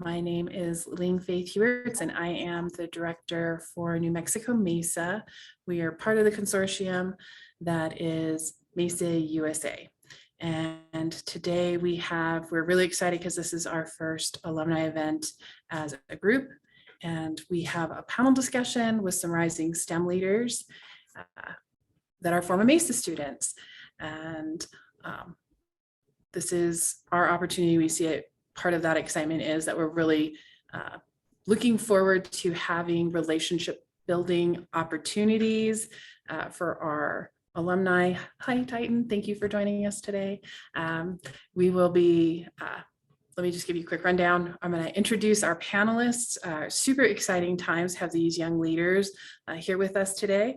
My name is Ling Faith Hewerts, and I am the director for New Mexico MESA. We are part of the consortium that is MESA USA. And today we're really excited because this is our first alumni event as a group. And we have a panel discussion with some rising STEM leaders that are former MESA students. And this is our opportunity. We see it. Part of that excitement is that we're really looking forward to having relationship building opportunities for our alumni. Hi, Titan. Thank you for joining us today. We will be, let me just give you a quick rundown. I'm going to introduce our panelists. Super exciting times have these young leaders here with us today.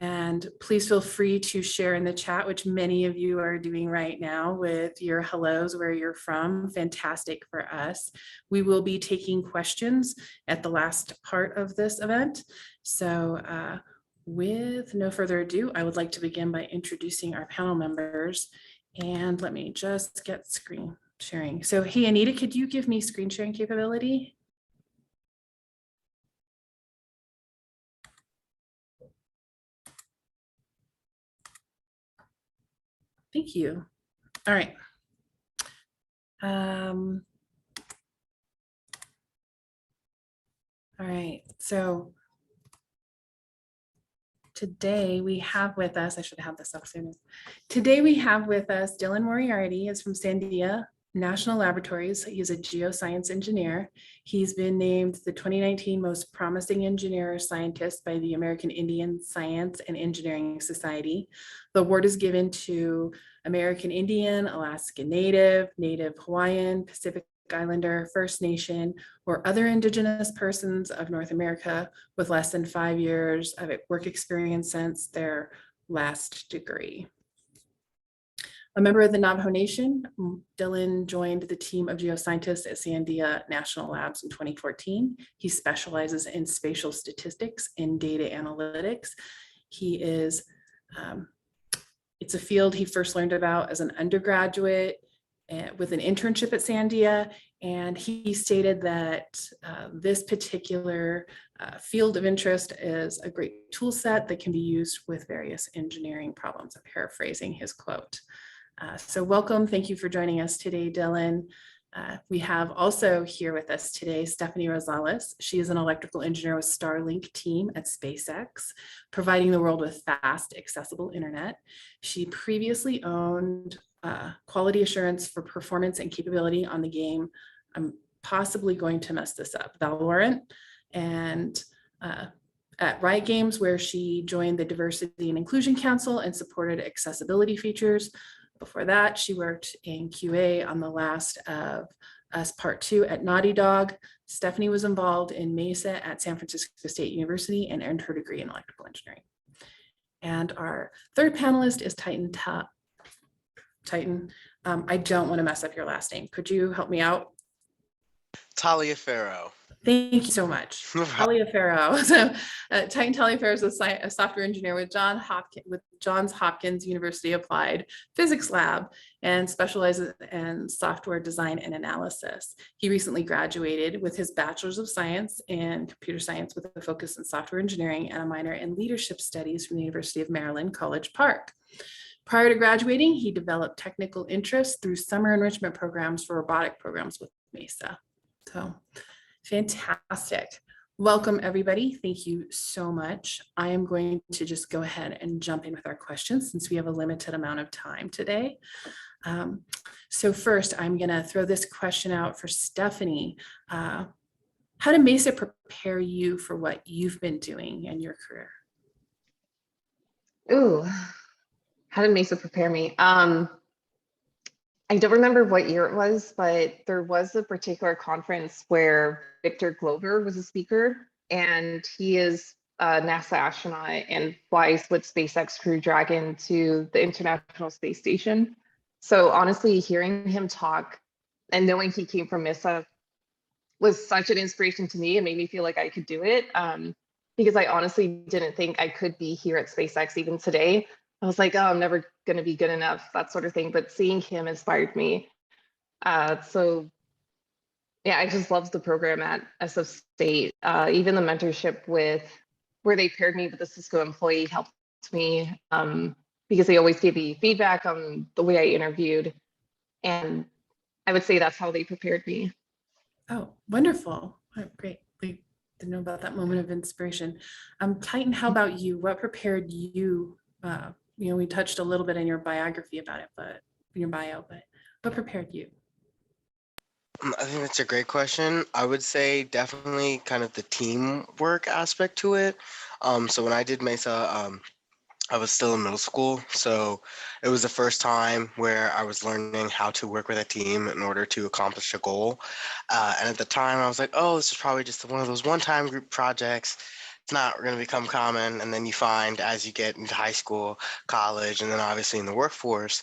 And please feel free to share in the chat, which many of you are doing right now with your hellos, where you're from. Fantastic for us. We will be taking questions at the last part of this event. So with no further ado, I would like to begin by introducing our panel members. And let me just get screen sharing. So hey, Anita, could you give me screen sharing capability? Thank you. All right. All right. So today we have with us, I should have this up sooner. Today we have with us Dylan Moriarty, is from Sandia National Laboratories. He is a geoscience engineer. He's been named the 2019 Most Promising Engineer or Scientist by the American Indian Science and Engineering Society. The award is given to American Indian, Alaska Native, Native Hawaiian, Pacific Islander, First Nation, or other Indigenous persons of North America with less than 5 years of work experience since their last degree. A member of the Navajo Nation, Dylan joined the team of geoscientists at Sandia National Labs in 2014. He specializes in spatial statistics and data analytics. He is, it's a field he first learned about as an undergraduate with an internship at Sandia, and he stated that this particular field of interest is a great tool set that can be used with various engineering problems. I'm paraphrasing his quote. So welcome, thank you for joining us today, Dylan. We have also here with us today Stephanie Rosales. She is an electrical engineer with Starlink team at SpaceX, providing the world with fast, accessible internet. She previously owned quality assurance for performance and capability on the game, I'm possibly going to mess this up, Valorant, and at Riot Games, where she joined the Diversity and Inclusion Council and supported accessibility features. Before that, she worked in QA on The Last of Us Part 2 at Naughty Dog. Stephanie was involved in MESA at San Francisco State University and earned her degree in electrical engineering. And our third panelist is Titan. I don't want to mess up your last name. Could you help me out? Taliaferro. Thank you so much. Taliaferro. So Titan Taliaferro is a software engineer with Johns Hopkins University Applied Physics Lab and specializes in software design and analysis. He recently graduated with his Bachelor's of Science in Computer Science with a focus in software engineering and a minor in leadership studies from the University of Maryland, College Park. Prior to graduating, he developed technical interests through summer enrichment programs for robotic programs with MESA. So fantastic. Welcome, everybody. Thank you so much. I am going to just go ahead and jump in with our questions since we have a limited amount of time today. So first, I'm going to throw this question out for Stephanie. How did MESA prepare you for what you've been doing in your career? Ooh, how did MESA prepare me? I don't remember what year it was, but there was a particular conference where Victor Glover was a speaker, and he is a NASA astronaut and flies with SpaceX Crew Dragon to the International Space Station. So honestly, hearing him talk and knowing he came from MESA was such an inspiration to me and made me feel like I could do it. Because I honestly didn't think I could be here at SpaceX even today. I was like, oh, I'm never going to be good enough, that sort of thing. But seeing him inspired me. So Yeah, I just loved the program at SF State. Even the mentorship with where they paired me with a Cisco employee helped me because they always gave me feedback on the way I interviewed. And I would say that's how they prepared me. Oh, wonderful. Oh, great. We didn't know about that moment of inspiration. Titan, how about you? What prepared you? We touched a little bit in your biography about it, but in your bio, but what prepared you? I think that's a great question. I would say definitely kind of the teamwork aspect to it. So when I did MESA, I was still in middle school, so it was the first time where I was learning how to work with a team in order to accomplish a goal. And at the time, I was like, "Oh, this is probably just one of those one-time group projects. It's not going to become common." And then you find as you get into high school, college, and then obviously in the workforce,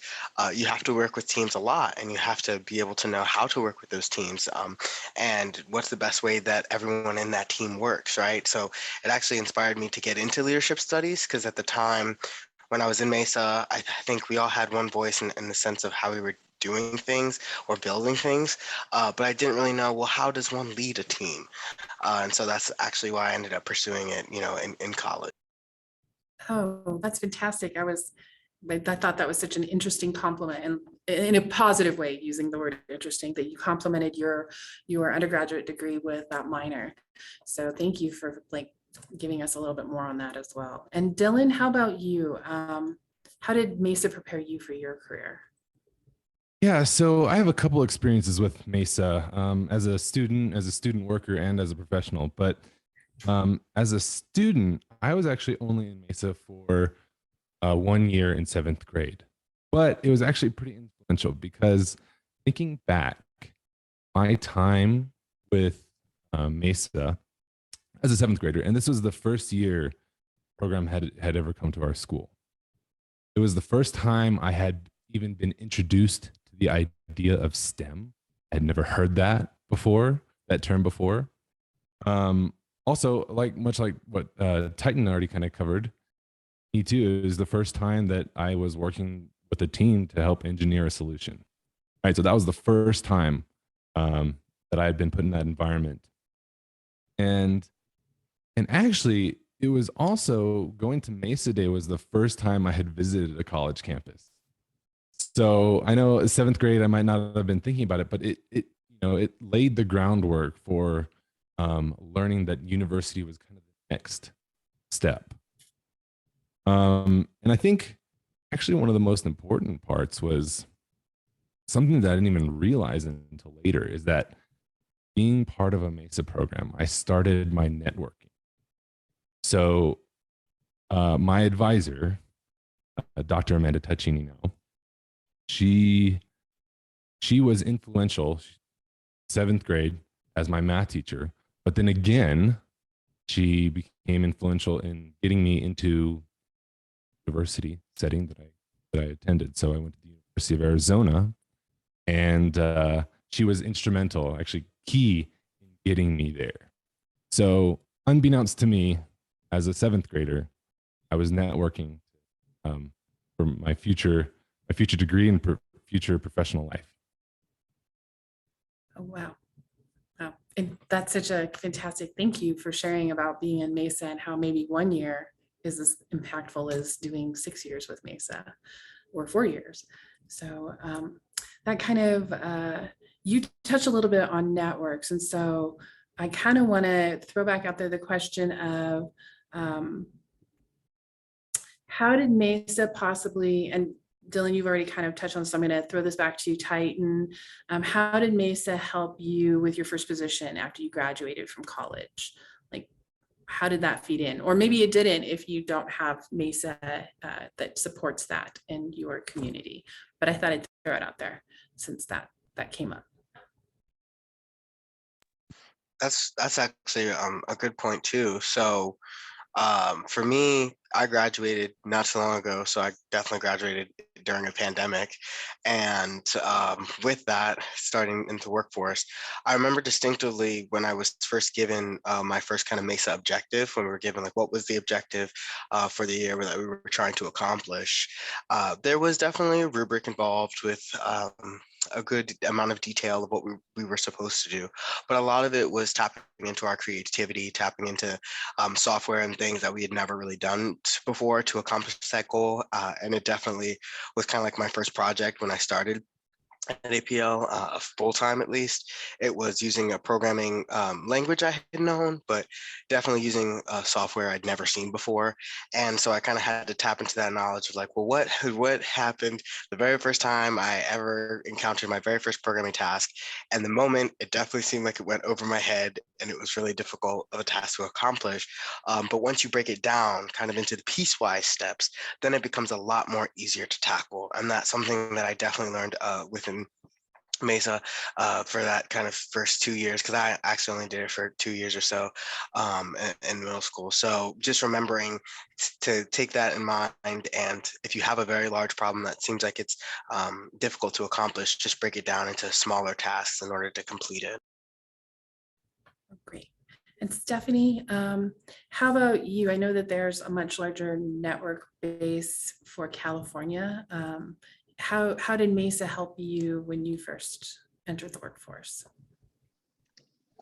you have to work with teams a lot, and you have to be able to know how to work with those teams, and what's the best way that everyone in that team works, right? So it actually inspired me to get into leadership studies because at the time when I was in MESA, I think we all had one voice in the sense of how we were doing things or building things, but I didn't really know, well, how does one lead a team? And so that's actually why I ended up pursuing it, in college. Oh, that's fantastic. I thought that was such an interesting compliment and in a positive way, using the word interesting, that you complimented your undergraduate degree with that minor. So thank you for giving us a little bit more on that as well. And Dylan, how about you? How did MESA prepare you for your career? Yeah, so I have a couple experiences with MESA as a student worker, and as a professional. But as a student, I was actually only in MESA for 1 year in seventh grade. But it was actually pretty influential because thinking back, my time with MESA as a seventh grader, and this was the first year program had ever come to our school. It was the first time I had even been introduced to the idea of STEM. I had never heard that before, that term before. Also, much like what Titan already kind of covered, me too. It was the first time that I was working with a team to help engineer a solution. Right, so that was the first time that I had been put in that environment, and actually, it was also going to Mesa Day was the first time I had visited a college campus. So I know seventh grade, I might not have been thinking about it, but it laid the groundwork for learning that university was kind of the next step. And I think actually one of the most important parts was something that I didn't even realize until later, is that being part of a MESA program, I started my networking. So my advisor, Dr. Amanda Taccini now, she was influential seventh grade as my math teacher, but then again, she became influential in getting me into university setting that I attended. So I went to the University of Arizona, and she was instrumental, actually key in getting me there. So unbeknownst to me, as a seventh grader, I was networking for my future degree and future professional life. Oh, wow. Wow. And that's such a fantastic, thank you for sharing about being in MESA and how maybe 1 year is as impactful as doing 6 years with MESA or 4 years. So that kind of, you touch a little bit on networks. And so I kind of want to throw back out there the question of how did MESA possibly, and Dylan, you've already kind of touched on, so I'm going to throw this back to you, Titan. How did MESA help you with your first position after you graduated from college? Like, how did that feed in? Or maybe it didn't if you don't have MESA that supports that in your community. But I thought I'd throw it out there since that came up. That's actually a good point too. So for me, I graduated not so long ago, so I definitely graduated during a pandemic. And with that, starting into workforce, I remember distinctively when I was first given my first kind of MESA objective, when we were given like what was the objective for the year that we were trying to accomplish. There was definitely a rubric involved with a good amount of detail of what we were supposed to do. But a lot of it was tapping into our creativity, tapping into software and things that we had never really done before to accomplish that goal. And it definitely was kind of like my first project when I started at APL, full time at least. It was using a programming language I had known, but definitely using software I'd never seen before. And so I kind of had to tap into that knowledge of like, well, what happened the very first time I ever encountered my very first programming task? And the moment, it definitely seemed like it went over my head, and it was really difficult of a task to accomplish. But once you break it down, kind of into the piecewise steps, then it becomes a lot more easier to tackle. And that's something that I definitely learned within MESA for that kind of first 2 years, because I actually only did it for 2 years or so in middle school. So just remembering to take that in mind, and if you have a very large problem that seems like it's difficult to accomplish, just break it down into smaller tasks in order to complete it. Great. And Stephanie, how about you? I know that there's a much larger network base for California. How did MESA help you when you first entered the workforce?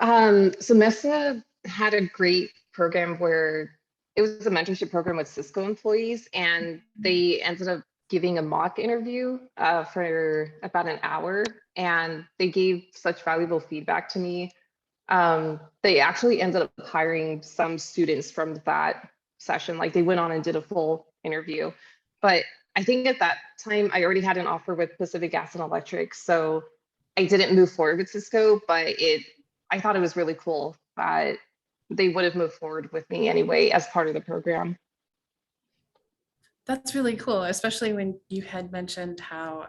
So MESA had a great program where it was a mentorship program with Cisco employees, and they ended up giving a mock interview for about an hour, and they gave such valuable feedback to me. They actually ended up hiring some students from that session. Like they went on and did a full interview. But I think at that time, I already had an offer with Pacific Gas and Electric. So I didn't move forward with Cisco, but I thought it was really cool that they would have moved forward with me anyway as part of the program. That's really cool, especially when you had mentioned how,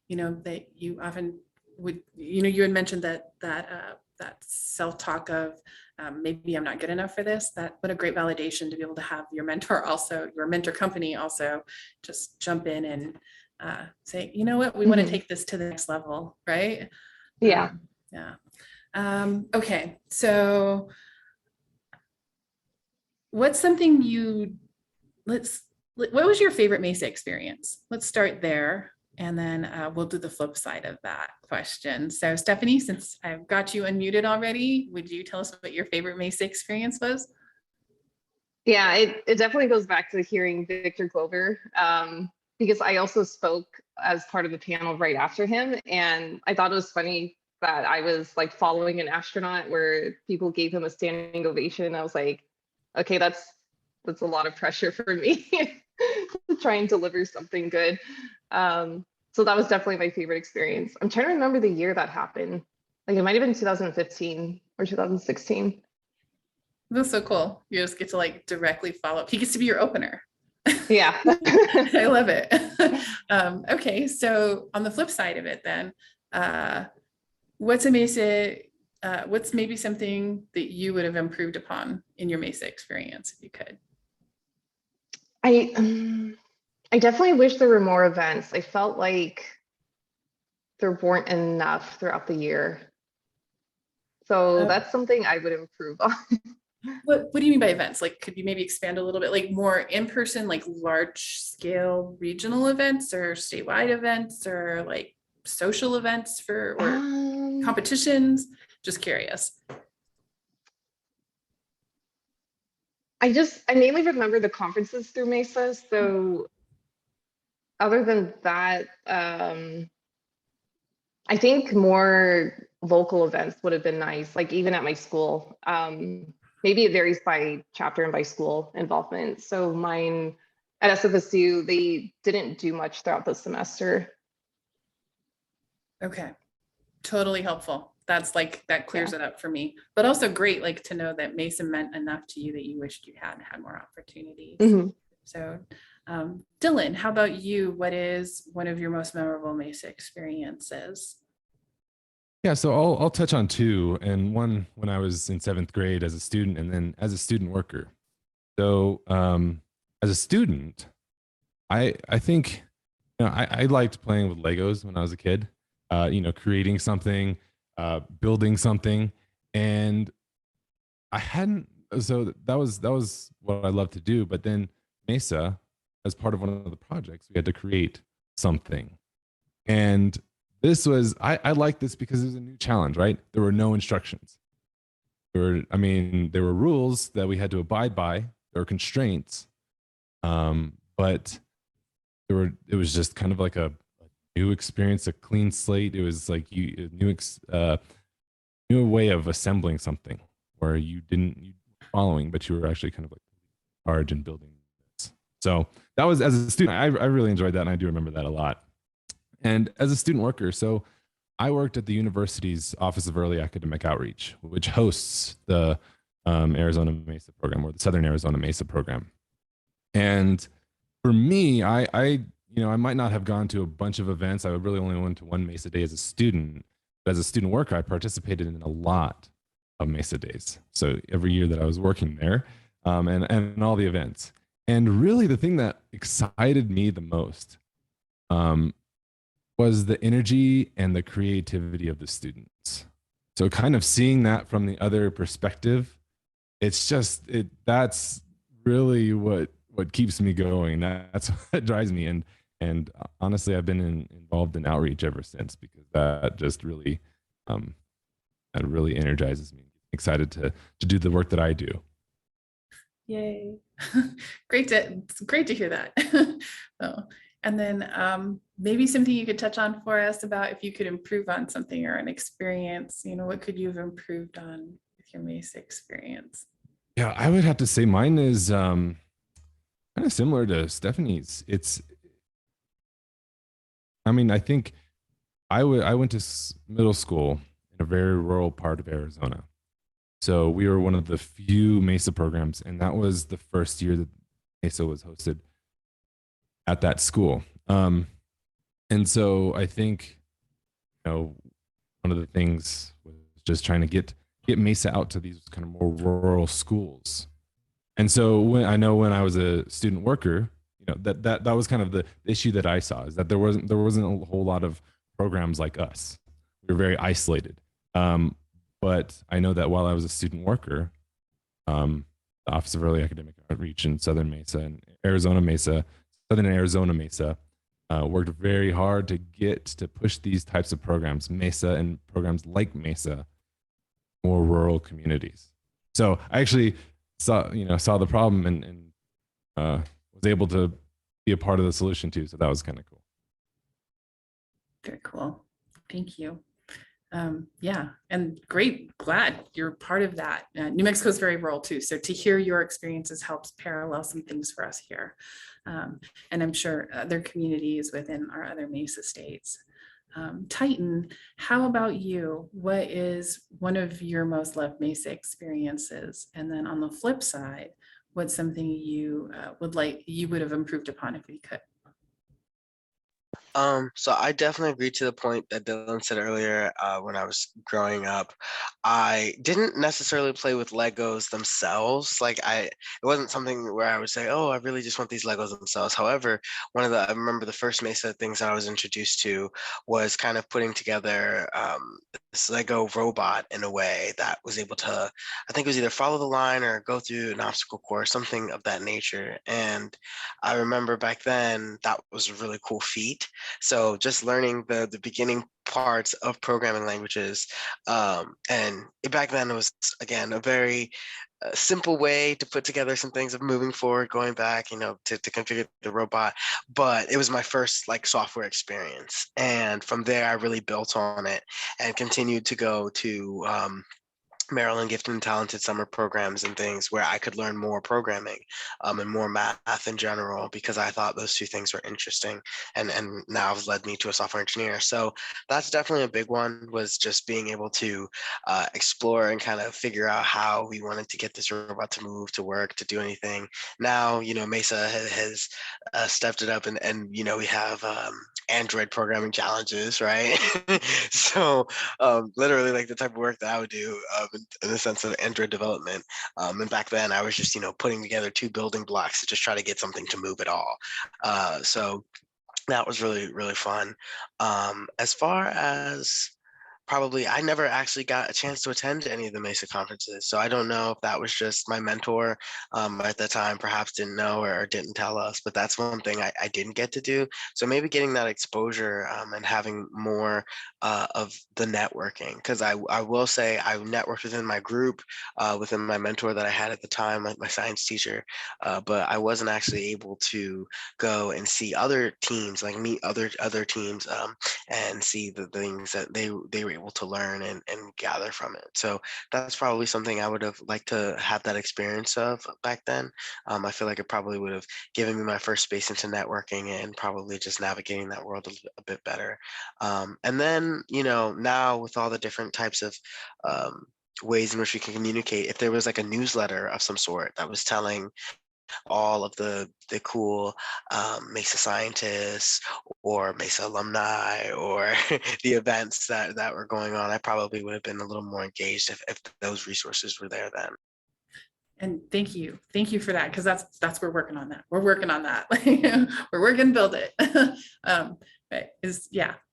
that you often would, you had mentioned that self-talk of maybe I'm not good enough for this. What a great validation to be able to have your mentor company also just jump in and say, you know what, we want to take this to the next level, right? Yeah. Yeah. Okay, so what's something what was your favorite MESA experience? Let's start there. And then we'll do the flip side of that question. So Stephanie, since I've got you unmuted already, would you tell us what your favorite MESA experience was? Yeah, it definitely goes back to hearing Victor Glover, because I also spoke as part of the panel right after him. And I thought it was funny that I was like following an astronaut where people gave him a standing ovation. I was like, okay, that's a lot of pressure for me to try and deliver something good. So that was definitely my favorite experience. I'm trying to remember the year that happened. Like it might have been 2015 or 2016. That's so cool. You just get to like directly follow up. He gets to be your opener. Yeah. I love it. Okay, so on the flip side of it then, what's maybe something that you would have improved upon in your MESA experience if you could? I definitely wish there were more events. I felt like there weren't enough throughout the year. So that's something I would improve on. What do you mean by events? Like, could you maybe expand a little bit, like more in-person, like large scale regional events or statewide events or like social events or competitions? Just curious. I mainly remember the conferences through MESA. So other than that, I think more local events would have been nice, like even at my school. Maybe it varies by chapter and by school involvement. So mine at SFSU, they didn't do much throughout the semester. Okay, totally helpful. That clears it up for me, but also great, like to know that MESA meant enough to you that you wished you had more opportunities. Mm-hmm. So Dylan, how about you? What is one of your most memorable MESA experiences? Yeah, so I'll touch on two, and one when I was in 7th grade as a student, and then as a student worker. So as a student, I think I liked playing with Legos when I was a kid. Creating something, building something, and I hadn't. So that was what I loved to do. But then MESA, as part of one of the projects, we had to create something, and I liked this because it was a new challenge, right? There were no instructions. There were rules that we had to abide by. There were constraints, but it was just kind of like a new experience, a clean slate. It was like a new way of assembling something where you following, but you were actually kind of like charge and building this. So that was, as a student, I really enjoyed that, and I do remember that a lot. And as a student worker, so I worked at the university's Office of Early Academic Outreach, which hosts the Arizona MESA program, or the Southern Arizona MESA program. And for me, I might not have gone to a bunch of events. I really only went to one MESA day as a student. But as a student worker, I participated in a lot of MESA days. So every year that I was working there, and all the events. And really, the thing that excited me the most was the energy and the creativity of the students. So kind of seeing that from the other perspective, that's really what keeps me going. That's what drives me. And honestly, I've been involved in outreach ever since, because that just really energizes me. Excited to do the work that I do. Yay. It's great to hear that. Oh, and then maybe something you could touch on for us about if you could improve on something or an experience, what could you have improved on with your MESA experience? Yeah, I would have to say mine is kind of similar to Stephanie's. I think I went to middle school in a very rural part of Arizona. So we were one of the few MESA programs, and that was the first year that MESA was hosted at that school. And so I think, one of the things was just trying to get MESA out to these kind of more rural schools. And so when I was a student worker, that was kind of the issue that I saw, is that there wasn't a whole lot of programs like us. We were very isolated. But I know that while I was a student worker, the Office of Early Academic Outreach in Southern Mesa and Arizona Mesa, Southern Arizona Mesa, worked very hard to push these types of programs, MESA and programs like MESA, more rural communities. So I actually saw the problem and was able to be a part of the solution too. So that was kind of cool. Very cool. Thank you. Yeah, and great. Glad you're part of that. New Mexico is very rural too. So to hear your experiences helps parallel some things for us here. And I'm sure other communities within our other MESA states. Titan, how about you? What is one of your most loved MESA experiences? And then on the flip side, what's something you would have improved upon if you could? So I definitely agree to the point that Dylan said earlier. When I was growing up, I didn't necessarily play with Legos themselves. It wasn't something where I would say, "Oh, I really just want these Legos themselves." However, I remember the first MESA things that I was introduced to was kind of putting together this Lego robot in a way that was able to, I think it was either follow the line or go through an obstacle course, something of that nature. And I remember back then that was a really cool feat. So just learning the beginning parts of programming languages, and back then it was, again, a very simple way to put together some things of moving forward, going back, to configure the robot. But it was my first software experience, and from there I really built on it and continued to go to Maryland Gifted and Talented summer programs and things where I could learn more programming and more math in general, because I thought those two things were interesting, and now have led me to a software engineer. So that's definitely a big one, was just being able to explore and kind of figure out how we wanted to get this robot to move, to work, to do anything. Now, MESA has stepped it up, and we have Android programming challenges, right? So literally the type of work that I would do in the sense of Android development. And back then I was just, putting together two building blocks to just try to get something to move at all. So that was really, really fun. As far as probably I never actually got a chance to attend any of the MESA conferences. So I don't know if that was just my mentor at the time perhaps didn't know or didn't tell us, but that's one thing I didn't get to do. So maybe getting that exposure and having more of the networking, because I will say I networked within my group, within my mentor that I had at the time, like my science teacher, but I wasn't actually able to go and see other teams, like meet other teams, and see the things that they were able to learn and gather from it. So that's probably something I would have liked to have that experience of back then. I feel like it probably would have given me my first space into networking and probably just navigating that world a bit better. And then, now with all the different types of ways in which we can communicate, if there was like a newsletter of some sort that was telling all of the cool MESA scientists or MESA alumni or the events that were going on, I probably would have been a little more engaged if those resources were there then. And thank you for that, because that's we're working on that. We're working on that. We're working, build it.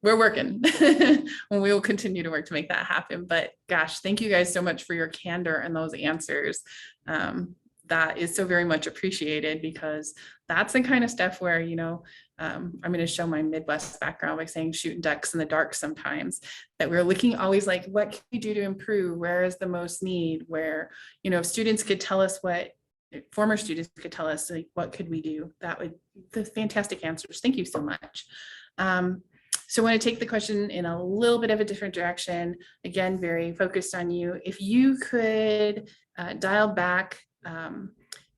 We're working, and we will continue to work to make that happen. But gosh, thank you guys so much for your candor and those answers. That is so very much appreciated, because that's the kind of stuff where, I'm going to show my Midwest background by saying shooting ducks in the dark sometimes, that we're looking always like, what can we do to improve? Where is the most need? Where, students could tell us former students could tell us, like, what could we do? The fantastic answers. Thank you so much. So I want to take the question in a little bit of a different direction. Again, very focused on you. If you could dial back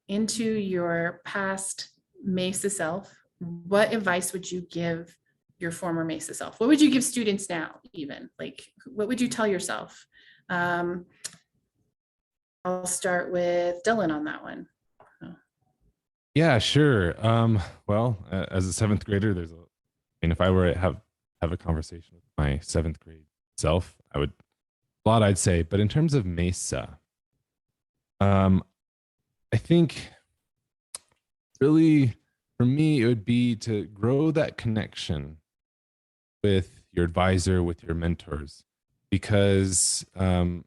into your past MESA self, what advice would you give your former MESA self? What would you give students now, even? Like, what would you tell yourself? I'll start with Dylan on that one. Yeah, sure. Well, as a seventh grader, if I were to have a conversation with my seventh grade self, a lot I'd say. But in terms of MESA, I think really for me, it would be to grow that connection with your advisor, with your mentors, because your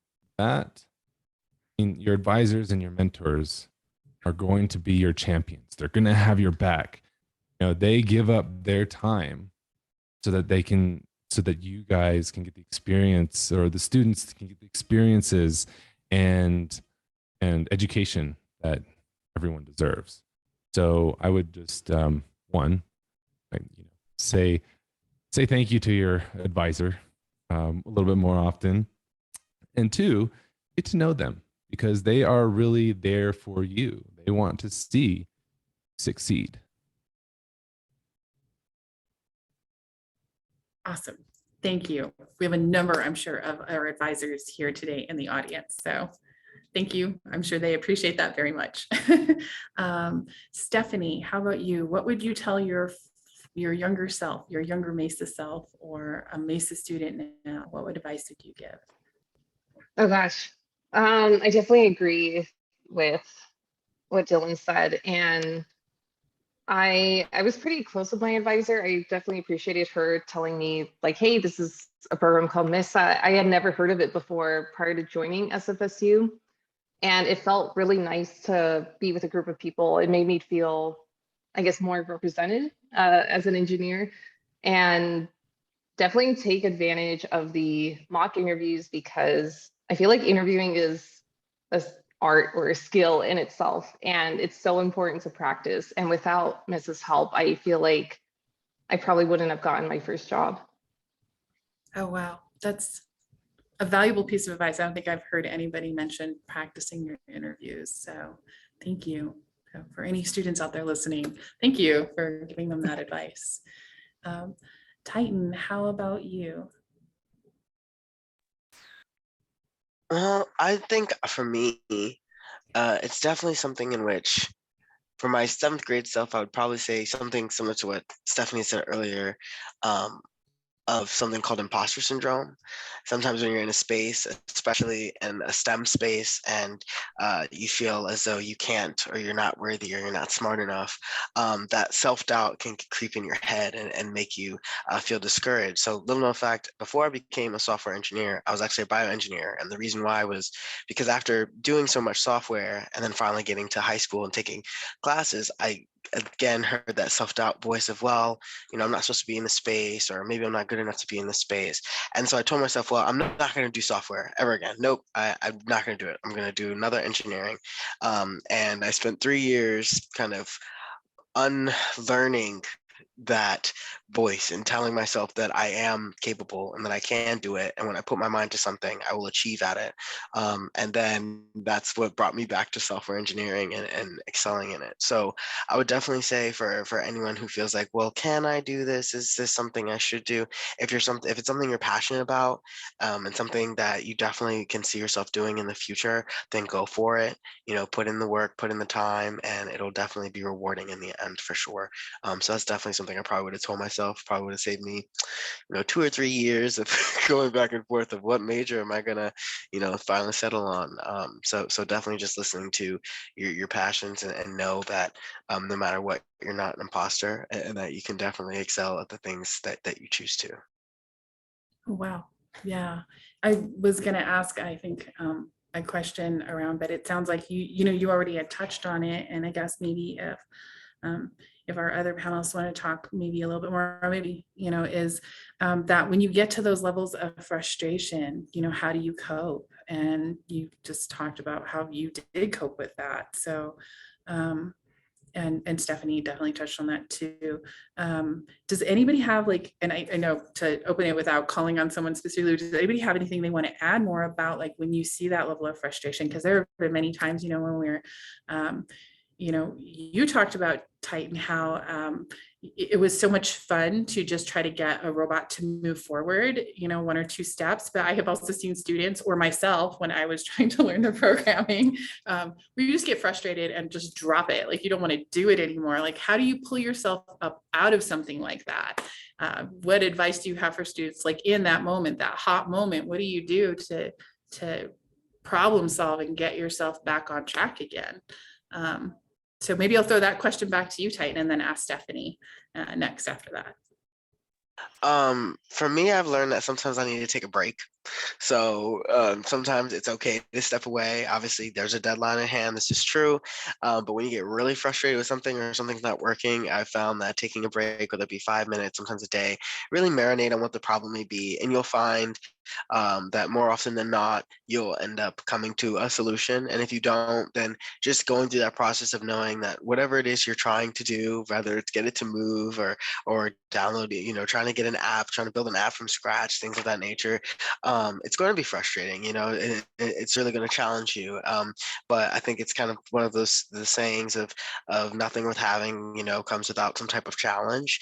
advisors and your mentors are going to be your champions. They're going to have your back. They give up their time so that you guys can get the experience, or the students can get the experiences and education that everyone deserves. So I would just say thank you to your advisor a little bit more often, and two, get to know them, because they are really there for you. They want to see you succeed. Awesome. Thank you. We have a number, I'm sure, of our advisors here today in the audience. So thank you. I'm sure they appreciate that very much. Stephanie, how about you? What would you tell your younger self, your younger MESA self, or a MESA student now? What advice would you give? Oh gosh. I definitely agree with what Dylan said. And I was pretty close with my advisor. I definitely appreciated her telling me, like, hey, this is a program called MESA. I had never heard of it before prior to joining SFSU. And it felt really nice to be with a group of people. It made me feel, I guess, more represented as an engineer. And definitely take advantage of the mock interviews, because I feel like interviewing is an art or a skill in itself, and it's so important to practice. And without Mrs. help, I feel like I probably wouldn't have gotten my first job. Oh, wow. That's a valuable piece of advice. I don't think I've heard anybody mention practicing your interviews. So thank you. For any students out there listening, thank you for giving them that advice. Titan, how about you? I think for me, it's definitely something in which, for my seventh grade self, I would probably say something similar to what Stephanie said earlier. of something called imposter syndrome. Sometimes when you're in a space, especially in a STEM space, and you feel as though you can't, or you're not worthy, or you're not smart enough, that self-doubt can creep in your head and make you feel discouraged. So little known fact, before I became a software engineer, I was actually a bioengineer. And the reason why was because after doing so much software and then finally getting to high school and taking classes, I again heard that self-doubt voice of, well, I'm not supposed to be in the space, or maybe I'm not good enough to be in the space. And so I told myself, well, I'm not going to do software ever again. Nope, I'm not going to do it. I'm going to do another engineering. And I spent 3 years kind of unlearning that voice and telling myself that I am capable and that I can do it. And when I put my mind to something, I will achieve at it. And then that's what brought me back to software engineering and excelling in it. So I would definitely say for anyone who feels like, well, can I do this? Is this something I should do? If it's something you're passionate about, and something that you definitely can see yourself doing in the future, then go for it. Put in the work, put in the time, and it'll definitely be rewarding in the end for sure. So that's definitely something I probably would have told myself, probably would have saved me, 2 or 3 years of going back and forth of what major am I gonna, finally settle on. So definitely just listening to your passions and know that no matter what, you're not an imposter, and that you can definitely excel at the things that you choose to. Wow. Yeah. I was going to ask, I think, a question around, but it sounds like you already had touched on it. And I guess maybe if our other panelists want to talk maybe a little bit more, maybe, is that when you get to those levels of frustration, how do you cope? And you just talked about how you did cope with that. So, and Stephanie definitely touched on that too. Does anybody have and I know to open it without calling on someone specifically, does anybody have anything they want to add more about when you see that level of frustration? Because there have been many times, when we're, you talked about Titan, how it was so much fun to just try to get a robot to move forward, 1 or 2 steps. But I have also seen students or myself when I was trying to learn the programming, where you just get frustrated and just drop it. You don't want to do it anymore. How do you pull yourself up out of something like that? What advice do you have for students in that moment, that hot moment? What do you do to problem solve and get yourself back on track again? So maybe I'll throw that question back to you, Titan, and then ask Stephanie next after that. For me, I've learned that sometimes I need to take a break. So sometimes it's okay to step away. Obviously, there's a deadline at hand. This is true. But when you get really frustrated with something or something's not working, I've found that taking a break, whether it be 5 minutes, sometimes a day, really marinate on what the problem may be. And you'll find that more often than not, you'll end up coming to a solution. And if you don't, then just going through that process of knowing that whatever it is you're trying to do, whether it's get it to move or download it, trying to get an app, trying to build an app from scratch, things of that nature, it's going to be frustrating, it's really going to challenge you. But I think it's kind of one of the sayings of nothing worth having, comes without some type of challenge.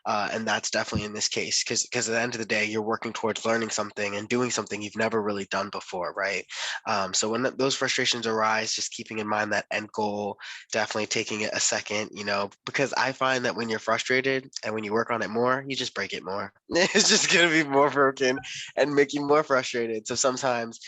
And that's definitely in this case, because at the end of the day, you're working towards learning something and doing something you've never really done before, right? So when those frustrations arise, just keeping in mind that end goal, definitely taking it a second, because I find that when you're frustrated and when you work on it more, you just break it more. It's just going to be more broken and make you more frustrated. So sometimes,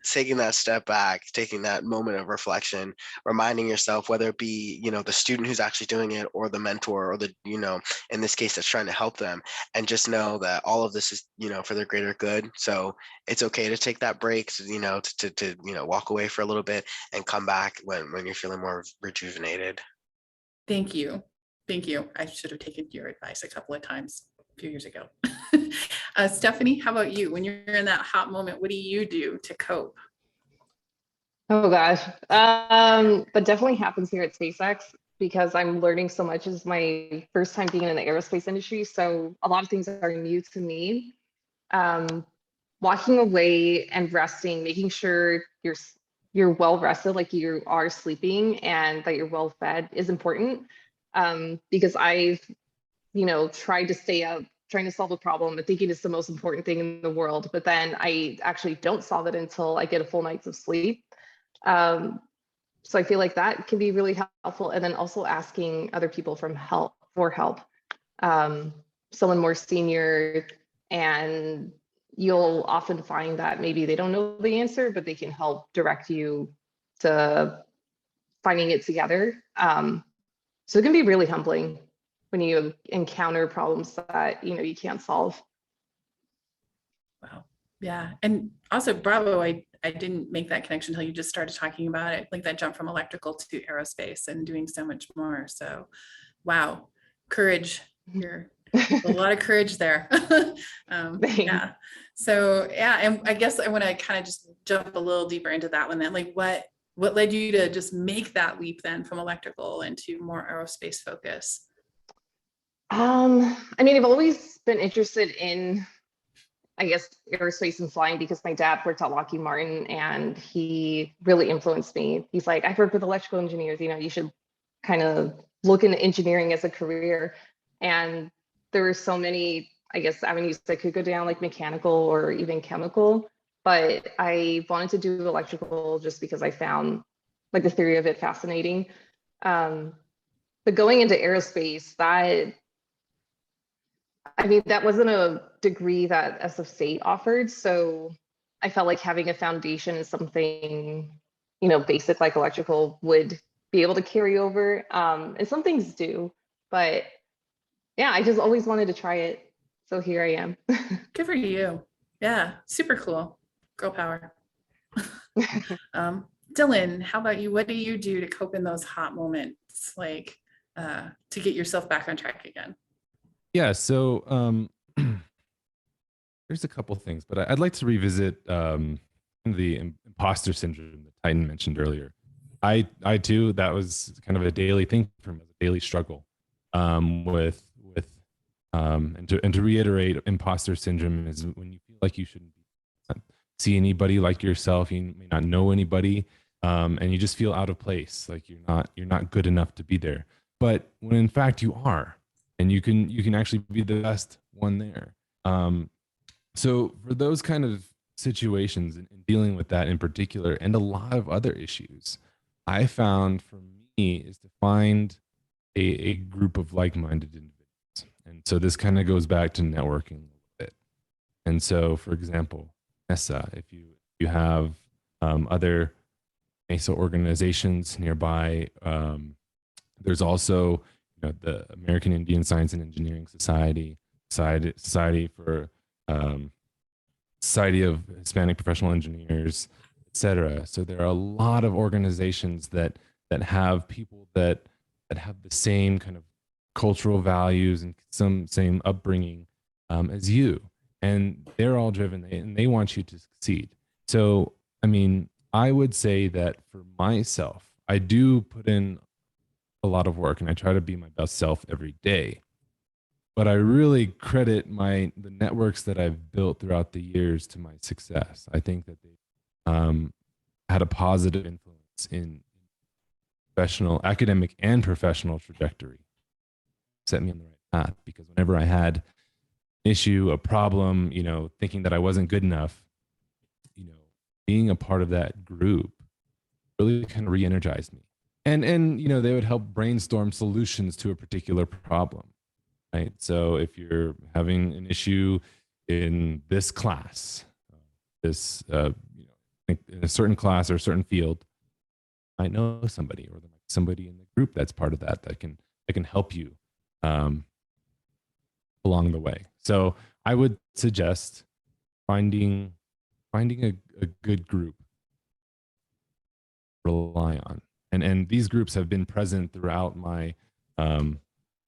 taking that step back, taking that moment of reflection, reminding yourself, whether it be, the student who's actually doing it or the mentor or the, in this case, that's trying to help them, and just know that all of this is, for their greater good. So it's okay to take that break, to walk away for a little bit and come back when you're feeling more rejuvenated. Thank you. Thank you. I should have taken your advice a couple of times a few years ago. Stephanie, how about you? When you're in that hot moment, what do you do to cope? Oh gosh. But definitely happens here at SpaceX because I'm learning so much. It's my first time being in the aerospace industry. So a lot of things are new to me. Walking away and resting, making sure you're well rested, like you are sleeping and that you're well fed is important. Because I've, tried to stay up, trying to solve a problem and thinking it's the most important thing in the world, but then I actually don't solve it until I get a full night's of sleep. So I feel like that can be really helpful. And then also asking other people for help. someone more senior, and you'll often find that maybe they don't know the answer, but they can help direct you to finding it together. So it can be really humbling when you encounter problems that you can't solve. Wow. Yeah. And also bravo, I didn't make that connection until you just started talking about it, like that jump from electrical to aerospace and doing so much more. So wow, courage. You're a lot of courage there. Yeah. So yeah, and I guess I want to kind of just jump a little deeper into that one then. Like what led you to just make that leap then from electrical into more aerospace focus? I mean, I've always been interested in, I guess, aerospace and flying because my dad worked at Lockheed Martin and he really influenced me. He's like, I've worked with electrical engineers, you should kind of look into engineering as a career. And there were so many, I guess, avenues that could go down, like mechanical or even chemical. But I wanted to do electrical just because I found like the theory of it fascinating. But going into aerospace, that wasn't a degree that SF State offered. So I felt like having a foundation in something, basic like electrical would be able to carry over. And some things do, but yeah, I just always wanted to try it. So here I am. Good for you. Yeah, super cool. Girl power. Dylan, how about you? What do you do to cope in those hot moments, like to get yourself back on track again? Yeah, so there's a couple things, but I'd like to revisit the imposter syndrome that Titan mentioned earlier. I too, that was kind of a daily thing for me, a daily struggle with and to reiterate, imposter syndrome is when you feel like you shouldn't see anybody like yourself, you may not know anybody, and you just feel out of place, like you're not good enough to be there. But when in fact you are, and you can actually be the best one there. So for those kind of situations and dealing with that in particular, and a lot of other issues, I found for me is to find a group of like-minded individuals. And so this kind of goes back to networking a little bit. And so, for example, MESA, if you have other MESA organizations nearby, there's also the American Indian Science and Engineering Society for Society of Hispanic Professional Engineers, etc. So there are a lot of organizations that have people that have the same kind of cultural values and some same upbringing as you, and they're all driven and they want you to succeed. So I mean, I would say that for myself, I do put in a lot of work and I try to be my best self every day. But I really credit the networks that I've built throughout the years to my success. I think that they had a positive influence in professional, academic, and professional trajectory. Set me on the right path, because whenever I had an issue, a problem, thinking that I wasn't good enough, being a part of that group really kind of re-energized me. And they would help brainstorm solutions to a particular problem. Right. So if you're having an issue in this class, this, in a certain class or a certain field, I know somebody, or there might be somebody in the group that's part of that can help you along the way. So I would suggest finding a good group to rely on. And these groups have been present throughout my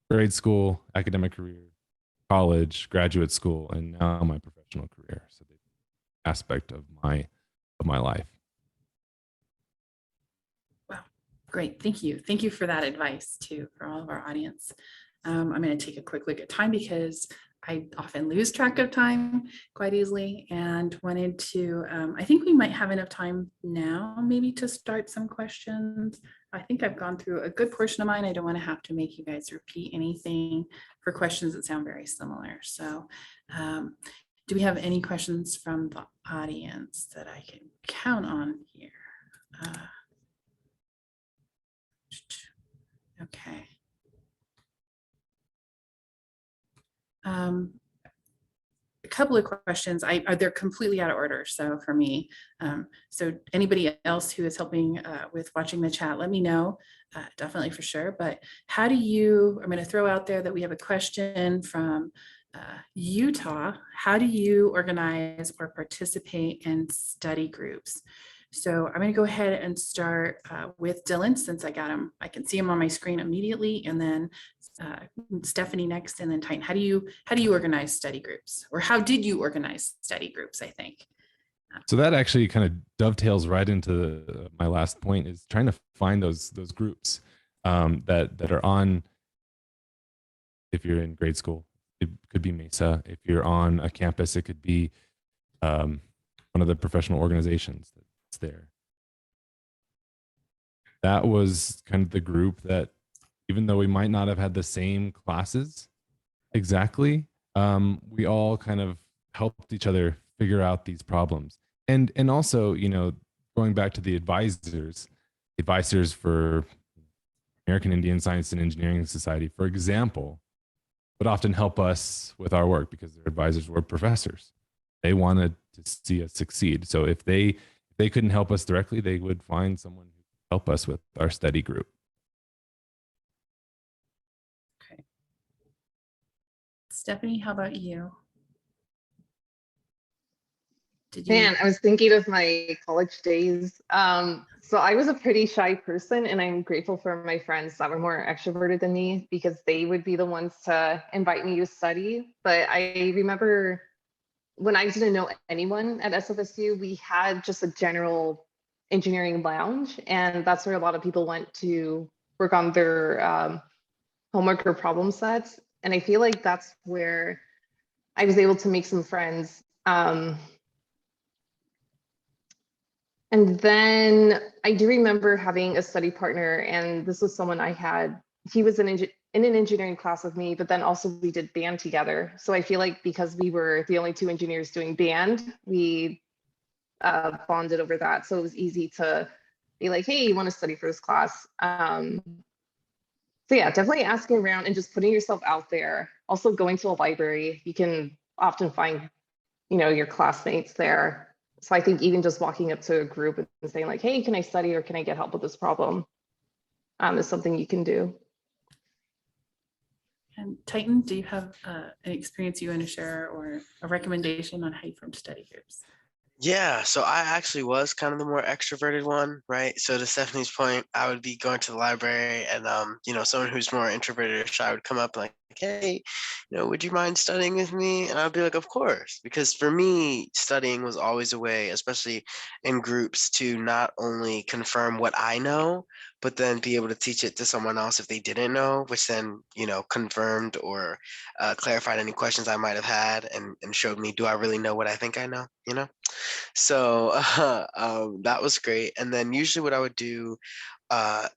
grade school, academic career, college, graduate school, and now my professional career. So the aspect of my life. Wow, great. Thank you. Thank you for that advice too, for all of our audience. I'm going to take a quick look at time because I often lose track of time quite easily, and wanted to, I think we might have enough time now maybe to start some questions. I think I've gone through a good portion of mine. I don't want to have to make you guys repeat anything for questions that sound very similar. So do we have any questions from the audience that I can count on here? Okay. A couple of questions. They're completely out of order. So for me, so anybody else who is helping with watching the chat, let me know, definitely for sure. But how do you, I'm going to throw out there that we have a question from Utah. How do you organize or participate in study groups? So I'm going to go ahead and start with Dylan, since I got him. I can see him on my screen immediately, and then Stephanie next, and then Titan. How do you organize study groups, or how did you organize study groups? I think. So that actually kind of dovetails right into my last point, is trying to find those groups that are on. If you're in grade school, it could be MESA. If you're on a campus, it could be one of the professional organizations that's there. That was kind of the group that, even though we might not have had the same classes exactly, we all kind of helped each other figure out these problems. And also, going back to the advisors for American Indian Science and Engineering Society, for example, would often help us with our work because their advisors were professors. They wanted to see us succeed. So if they couldn't help us directly, they would find someone who could help us with our study group. Okay. Stephanie, how about you? Man, I was thinking of my college days. So I was a pretty shy person, and I'm grateful for my friends that were more extroverted than me, because they would be the ones to invite me to study. But I remember when I didn't know anyone at SFSU, we had just a general engineering lounge, and that's where a lot of people went to work on their homework or problem sets. And I feel like that's where I was able to make some friends. And then I do remember having a study partner, and this was someone he was in an engineering class with me, but then also we did band together. So I feel like because we were the only two engineers doing band, we bonded over that. So it was easy to be like, hey, you want to study for this class? So yeah, definitely asking around and just putting yourself out there. Also going to a library, you can often find, your classmates there. So I think even just walking up to a group and saying like, hey, can I study or can I get help with this problem? Is something you can do. And Titan, do you have an experience you want to share, or a recommendation on how you form study groups? Yeah, so I actually was kind of the more extroverted one, right? So to Stephanie's point, I would be going to the library, and someone who's more introverted or shy would come up like, hey, would you mind studying with me? And I'd be like, of course, because for me, studying was always a way, especially in groups, to not only confirm what I know, but then be able to teach it to someone else if they didn't know, which then, confirmed or clarified any questions I might have had, and showed me, do I really know what I think I know, So that was great. And then usually what I would do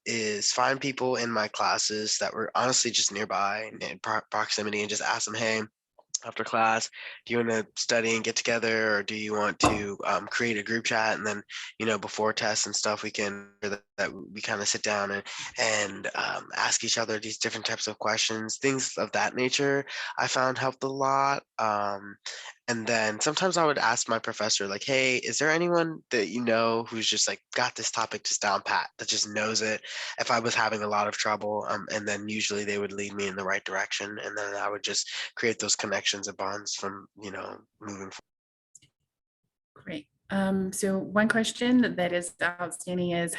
is find people in my classes that were honestly just nearby in proximity, and just ask them, hey, after class, do you want to study and get together, or do you want to create a group chat, and then before tests and stuff we can that we kind of sit down and ask each other these different types of questions, things of that nature. I found helped a lot. And then sometimes I would ask my professor, like, hey, is there anyone that who's just like got this topic just down pat, that just knows it, if I was having a lot of trouble, and then usually they would lead me in the right direction, and then I would just create those connections and bonds from moving forward. Great. So one question that is outstanding is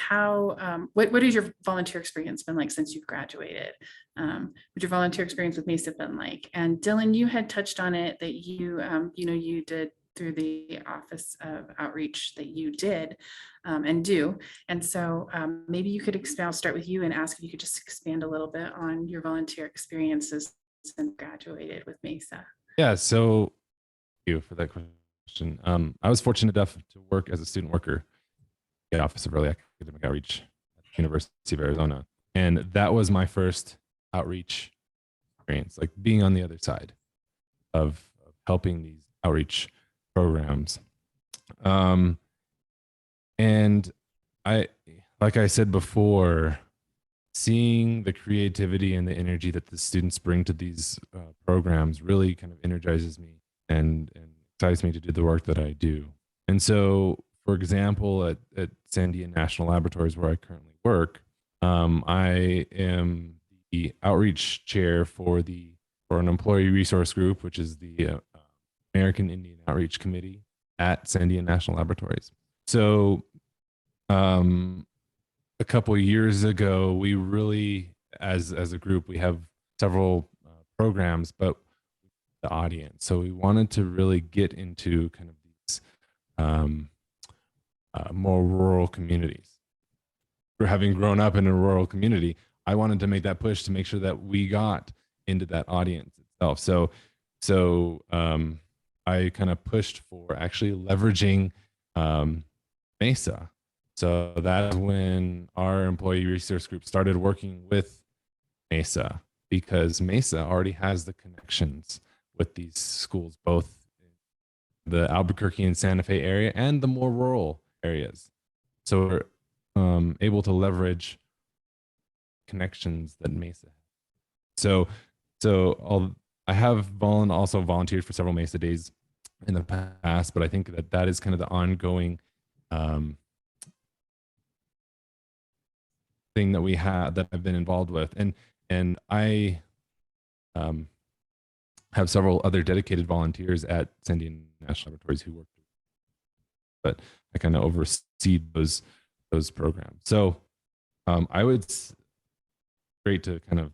what has your volunteer experience been like since you've graduated? What your volunteer experience with MESA been like? And Dylan, you had touched on it, that you did through the Office of Outreach that you did and do. And so maybe you could start with you and ask if you could just expand a little bit on your volunteer experiences since graduated with MESA. Yeah, so thank you for that question. I was fortunate enough to work as a student worker at the Office of Early Academic Outreach at the University of Arizona. And that was my first outreach experience, like being on the other side of helping these outreach programs. And like I said before, seeing the creativity and the energy that the students bring to these programs really kind of energizes me and excites me to do the work that I do. And so, for example, at Sandia National Laboratories, where I currently work, I am the outreach chair for an employee resource group, which is the American Indian Outreach Committee at Sandia National Laboratories. So, a couple of years ago, we really, as a group, we have several programs, but the audience. So we wanted to really get into kind of these more rural communities. For having grown up in a rural community, I wanted to make that push to make sure that we got into that audience itself. So I kind of pushed for actually leveraging MESA. So that's when our employee resource group started working with MESA, because MESA already has the connections with these schools, both the Albuquerque and Santa Fe area and the more rural areas. So we're able to leverage connections that MESA has. So I have also volunteered for several MESA days in the past, but I think that is kind of the ongoing thing that we have, that I've been involved with, and I have several other dedicated volunteers at Sandia National Laboratories who work, but I kind of oversee those programs. So I would great to kind of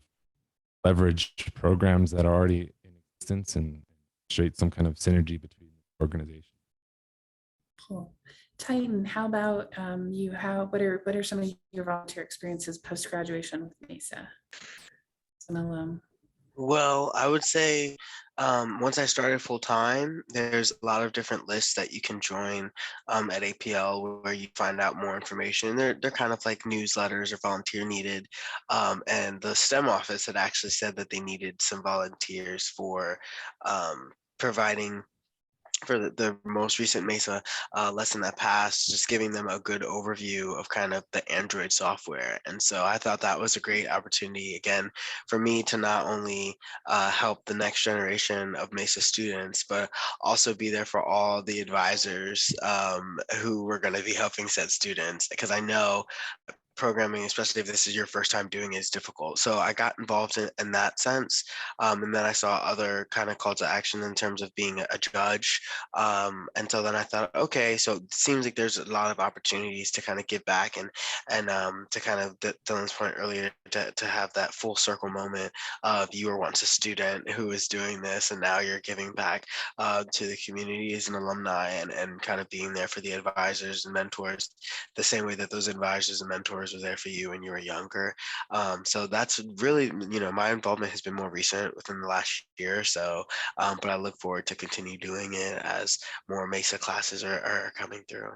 leverage programs that are already in existence and create some kind of synergy between organizations. Cool. Titan, how about you? What are some of your volunteer experiences post graduation with MESA? Some alum. Well, I would say once I started full time, there's a lot of different lists that you can join at APL where you find out more information. They're kind of like newsletters or volunteer needed. And the STEM office had actually said that they needed some volunteers for providing for the most recent MESA lesson that passed, just giving them a good overview of kind of the Android software. And so I thought that was a great opportunity, again, for me to not only help the next generation of MESA students, but also be there for all the advisors who were going to be helping said students, because I know programming, especially if this is your first time doing it, is difficult. So I got involved in that sense. And then I saw other kind of call to action in terms of being a judge. And so then I thought, okay, so it seems like there's a lot of opportunities to kind of give back and to kind of Dylan's point earlier, to have that full circle moment of you were once a student who is doing this and now you're giving back to the community as an alumni, and kind of being there for the advisors and mentors the same way that those advisors and mentors were there for you when you were younger. So that's really, my involvement has been more recent within the last year or so, but I look forward to continue doing it as more MESA classes are coming through.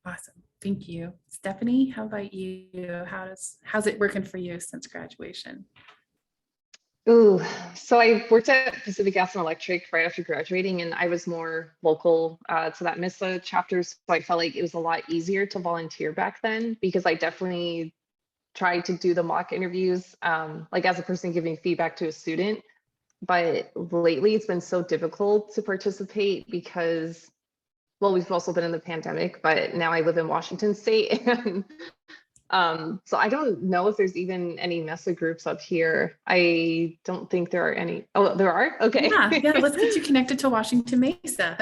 Awesome. Thank you. Stephanie, how about you? How's it working for you since graduation? Ooh, so I worked at Pacific Gas and Electric right after graduating, and I was more local to that MESA chapter. So I felt like it was a lot easier to volunteer back then, because I definitely tried to do the mock interviews, like as a person giving feedback to a student. But lately it's been so difficult to participate because, well, we've also been in the pandemic, but now I live in Washington State. And so I don't know if there's even any MESA groups up here. I don't think there are any. Oh, there are? Okay. Yeah, let's get you connected to Washington Mesa.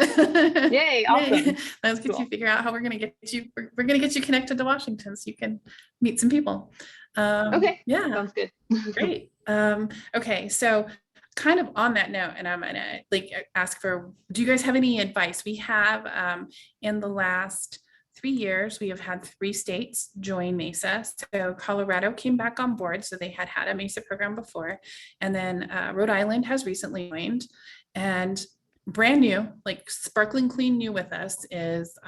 Yay, awesome. Let's get you figure out how we're gonna get you. We're gonna get you connected to Washington so you can meet some people. Okay. Yeah. Sounds good. Great. Okay, so kind of on that note, and I'm gonna ask for, do you guys have any advice? We have in the last 3 years, we have had 3 states join MESA. So Colorado came back on board, so they had a MESA program before, and then Rhode Island has recently joined, and brand new, like sparkling clean new with us is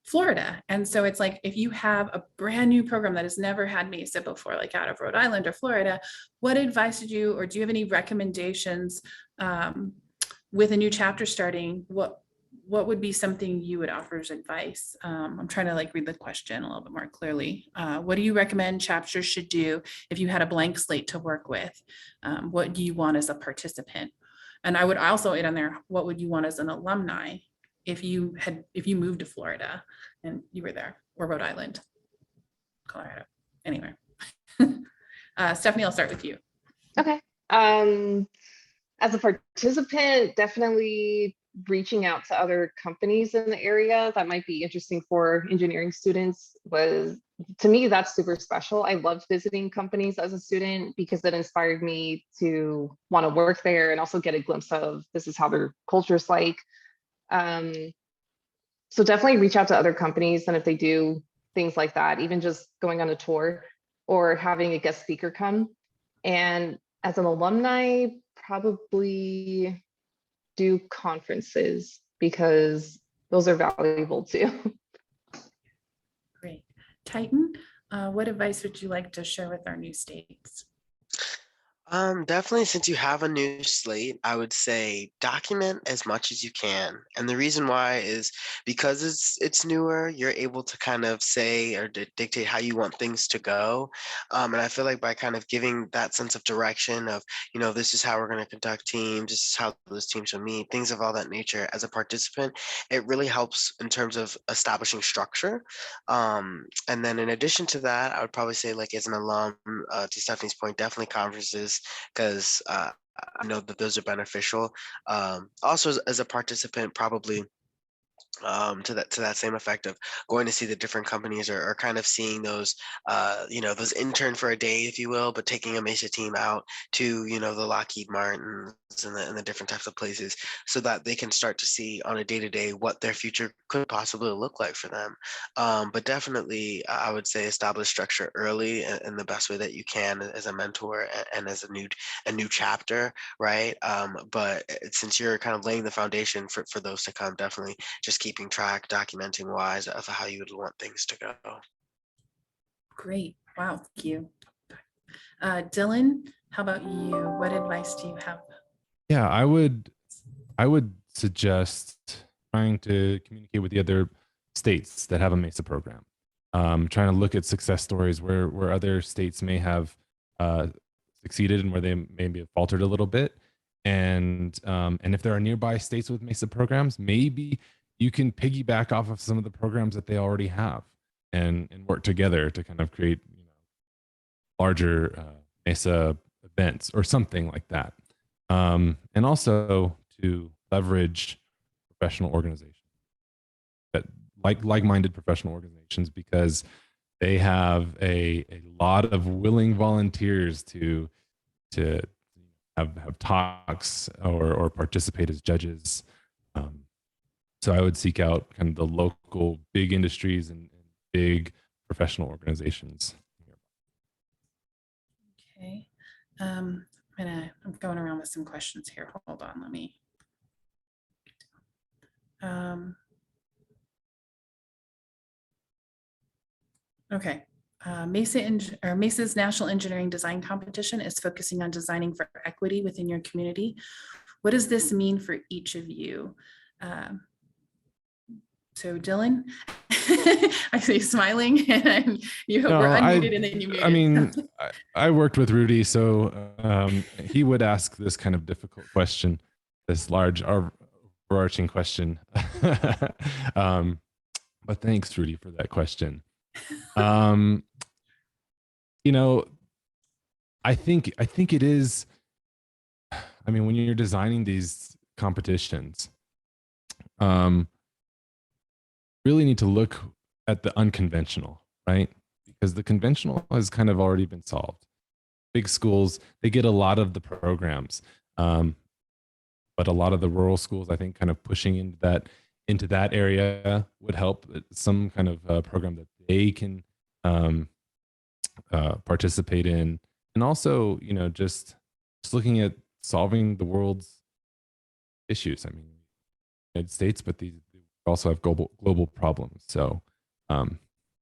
Florida. And so it's like, if you have a brand new program that has never had MESA before, like out of Rhode Island or Florida, what advice did you, or do you have any recommendations with a new chapter starting? what would be something you would offer as advice? I'm trying to like read the question a little bit more clearly. What do you recommend chapters should do if you had a blank slate to work with? What do you want as a participant? And I would also add on there, what would you want as an alumni if you moved to Florida and you were there, or Rhode Island, Colorado, anywhere. Stephanie, I'll start with you. Okay. As a participant, definitely reaching out to other companies in the area that might be interesting for engineering students was, to me, that's super special. I loved visiting companies as a student because it inspired me to want to work there and also get a glimpse of this is how their culture is like. So definitely reach out to other companies, and if they do things like that, even just going on a tour or having a guest speaker come. And as an alumni, probably do conferences because those are valuable too. Great. Titan, what advice would you like to share with our new states? Definitely, since you have a new slate, I would say document as much as you can. And the reason why is because it's newer, you're able to kind of say or dictate how you want things to go. And I feel like by kind of giving that sense of direction of, this is how we're going to conduct teams, this is how those teams should meet, things of all that nature as a participant, it really helps in terms of establishing structure. And then in addition to that, I would probably say like as an alum, to Stephanie's point, definitely conferences because I know that those are beneficial. Also, as a participant, probably to that same effect of going to see the different companies or kind of seeing those those intern for a day, if you will, but taking a MESA team out to the Lockheed Martins and the different types of places so that they can start to see on a day-to-day what their future could possibly look like for them. But definitely I would say establish structure early in the best way that you can as a mentor and as a new chapter, right? But since you're kind of laying the foundation for those to come, definitely just keeping track, documenting wise of how you would want things to go. Great. Wow. Thank you. Dylan, how about you? What advice do you have? Yeah, I would suggest trying to communicate with the other states that have a MESA program. Trying to look at success stories where other states may have succeeded and where they maybe have faltered a little bit. And if there are nearby states with MESA programs, maybe you can piggyback off of some of the programs that they already have and work together to kind of create larger MESA events or something like that. And also to leverage professional organizations that like-minded professional organizations, because they have a lot of willing volunteers to have talks or participate as judges. So I would seek out kind of the local big industries and big professional organizations. Okay. I'm going around with some questions here. Hold on, let me. Okay. MESA's National Engineering Design Competition is focusing on designing for equity within your community. What does this mean for each of you? So Dylan, I see you smiling and you were unmuted and then you muted. I mean, I worked with Rudy, so he would ask this kind of difficult question, this large overarching question. But thanks, Rudy, for that question. I think it is. I mean, when you're designing these competitions, really need to look at the unconventional, right? Because the conventional has kind of already been solved. Big schools, they get a lot of the programs, but a lot of the rural schools, I think, kind of pushing into that area would help. Some kind of program that they can participate in, and also, just looking at solving the world's issues. I mean, United States, but these also have global problems. So, for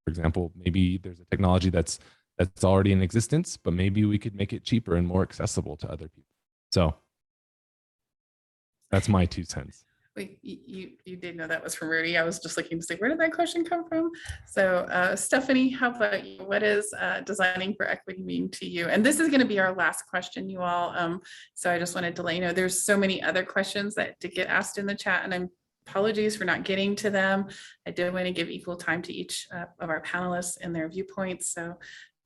example, maybe there's a technology that's already in existence, but maybe we could make it cheaper and more accessible to other people. So that's my 2 cents. Wait, you did know that was from Rudy. I was just looking to say, where did that question come from? So Stephanie, how about you? What is designing for equity mean to you? And this is going to be our last question, you all. So I just wanted to let you know, there's so many other questions that did get asked in the chat, and I'm apologies for not getting to them. I did want to give equal time to each of our panelists and their viewpoints. So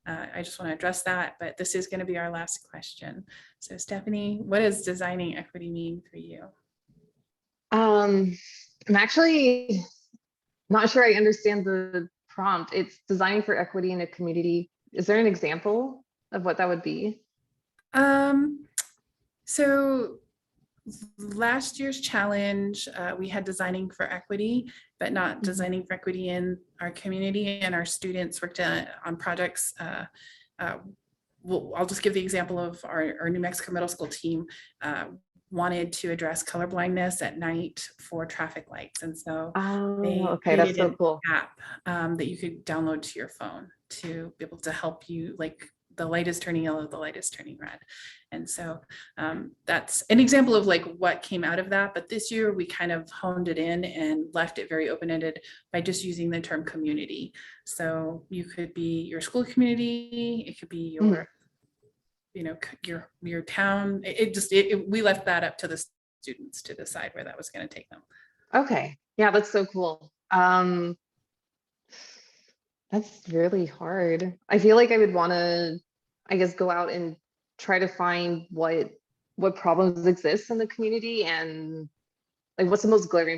I just want to address that, but this is going to be our last question. So Stephanie, what does designing equity mean for you? I'm actually not sure I understand the prompt. It's designing for equity in a community. Is there an example of what that would be? So last year's challenge, we had designing for equity, but not designing for equity in our community, and our students worked on projects. I'll just give the example of our New Mexico middle school team wanted to address color blindness at night for traffic lights. And so they Okay, that's created so an cool. app that you could download to your phone to be able to help you, like the light is turning yellow, the light is turning red. And so that's an example of like what came out of that. But this year we kind of honed it in and left it very open-ended by just using the term community. So you could be your school community, it could be your your town. We left that up to the students to decide where that was going to take them. Okay, yeah, that's so cool. That's really hard. I feel like I would want to, I guess, go out and try to find what problems exist in the community and like what's the most glaring